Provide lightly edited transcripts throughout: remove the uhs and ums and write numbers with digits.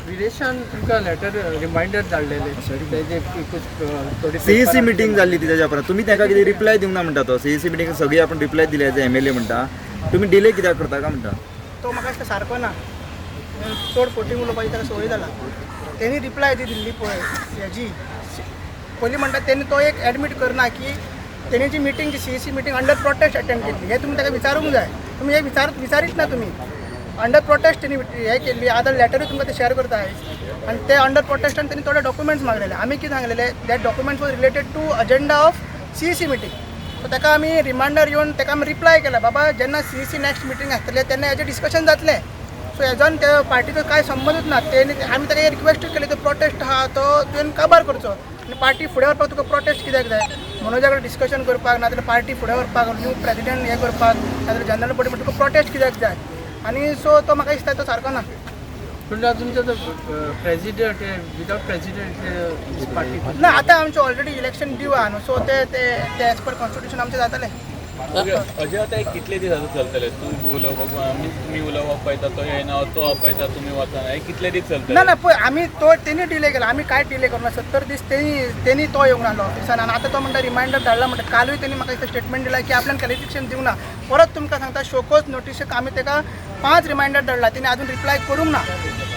विदेशान तुमकां letter reminder धाडलेले तेजे थोडी सीईसी मिटींग जाल्ली ती तेज्या उपरांत तुमी ताका कितें रिप्लाय दिवंक ना म्हणटा तो सीईसी मिटींग सगळी आपण रिप्लाय दिले एज MLA म्हणटा तुमी डिले कित्याक करता काय म्हणटा तो म्हाका दिसता सारको ना चड फोटी उलोवपाची ताका संवय जाला तेणी रिप्लाय ती दिल्ली पळय हेजी पयलीं म्हणटा तेणी तो एक एडमीट करना की तेणी जी मिटींग जी CEC meeting under protest attend केल्ली हे तुमी ताका विचारूंक जाय तुमी हे विचारीत ना तुमी अंडर प्रोटेस्ट तेणी हे केल्ली आतां लेटरूय तुमकां ते शेअर करता आनी ते अंडर प्रोटेस्टान तेणी थोडे डॉक्युमेंट्स मागलेले आमी कितें सांगलेले that documents was related to agenda of CEC meeting so ताका आमी रिमांडर येवन ताका आमी रिप्लाय केला बाबा जेन्ना सीईसी नेक्स्ट मिटींग आसतलें तेन्ना हेजें डिस्कशन जातलें सो हेजोन त्या पार्टीचो कांय संबंदूच ना तेणी आमी ताका रिक्वेस्ट केली तो प्रोटेस्ट आहा तो तुवें काबार करचो आनी पार्टी फुडें व्हरपाक तुका प्रोटेस्ट कित्याक जाय मनोजा कडेन डिस्कशन करपाक नाजाल्यार पार्टी फुडें व्हरपाक न्यू प्रेसिडेंट हे करपाक नाजाल्यार जनरल बॉडी म्हणटा तुका प्रोटेस्ट कित्याक जाय आनी सो तो म्हाका दिसता तो सारको ना पूण तुमचो तो प्रेसिडेंट विदाउट प्रेसिडेंट पार्टी ना आतां आमचें ऑलरेडी इलेक्शन ड्यू आहा न्हू सो ते एज पर कॉन्स्टिट्यूशन आमचें जातलें अजय आता एक कितले दीस आता चलतले तूं उलोवपाक तुमी उलोवप पळयता तो येना तो आपयता तुमी वचना हे कितले दीस चलतले ना ना पळय आमी तो तेणी डिले केला आमी कांय डिले करना 70 दीस तेणी तो येवंक नाहलो ऑफिसान आनी आतां तो म्हणटा रिमायंडर धाडला म्हणटा कालूय तेणी म्हाका एक स्टेटमेंट दिला की आपल्यान क्लॅरिफिकेशन दिवंक ना परत तुमकां सांगता शोकोज नोटीसेक आमी ताका 5 रिमायंडर धाडला तेणी अजून रिप्लाय करूंक ना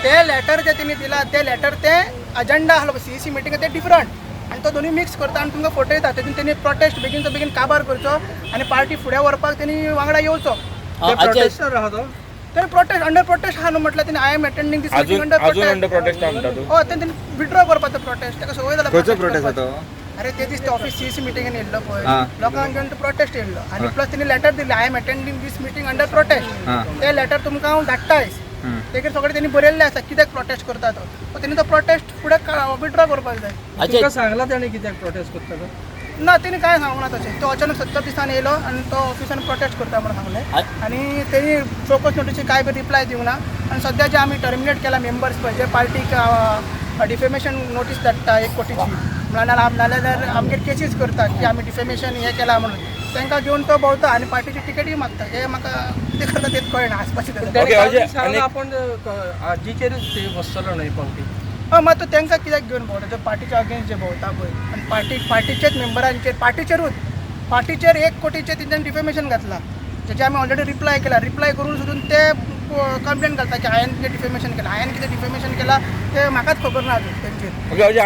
ते लेटर जे तेणी दिला ते लेटर ते अजेंडा आसलो सीईसी मिटींग ते डिफरंट आनी तो दोनूय मिक्स करता आनी तुमकां फोटो येता तेतून तेणी प्रोटेस्ट बेगीनचो बेगीन काबार करचो आनी पार्टी फुडें व्हरपाक तेणी वांगडा येवचो प्रोटेस्टर आहा तो तेणी प्रोटेस्ट अंडर प्रोटेस्ट आहा न्हू म्हटल्यार तेणी I am attending this meeting under prostate म्हणटा तूं हो तेणी विड्रॉ करपाचो प्रोटेस्ट ताका संवय जाला खंयचो प्रोटेस्ट करपाचो. जातो अरे ते दीस ते ऑफिस सीईसी मिटींगेन येयल्लो पळय हां. लोकांक घेवन तो प्रोटेस्ट येयल्लो आनी प्लस तेणी लेटर दिल्लें I am attending this meeting under protest ते लेटर तुमकां हांव धाडटा आयज तेजेर सगळें तेणी बरयल्लें आसा कित्याक प्रोटेस्ट करता तो सो तेणी तो प्रोटेस्ट फुडें विड्रॉ करपाक जाय तुमकां सांगला ताणें कित्याक प्रोटेस्ट करता तो ना तेणी कांय सांगूंक ना तशें तो अचानक 70 दिसान येयलो आनी तो ऑफिसान प्रोटेस्ट करता म्हणून सांगलें आनी तेणी चौकस नोटीसची कांय बी रिप्लाय दिवंक ना आनी सद्या जे आमी टर्मिनेट केला मेंबर्स पळय जे पार्टीक डिफेमेशन नोटीस धाडटा 1 कोटीची नाजाल्यार आमगेर केसीस करता की आमी डिफेमेशन हें केलां म्हणून तांकां घेवन तो भोंवता आनी पार्टीची टिकेटी मागता हे म्हाका कितें करता तेच कळना आसपाची आपण आजीचेरूच ते बसतलो न्हय पावटी हय मात तो तांकां कित्याक घेवन भोंवता ते पार्टीच्या अगेन्स्ट जे भोंवता पळय आनी पार्टीचेच मेंबरांचेर पार्टीचेर 1 कोटीचें तेंच्यांनी डिफेमेशन घातलां जेचे आमी ऑलरेडी रिप्लाय केला रिप्लाय करून सुद्दां ते कंप्लेन घालता की हांवें कितें डिफेमेशन केलां हांवें कितें डिफेमेशन केलां तें म्हाकाच खबर ना अजून तेंचेर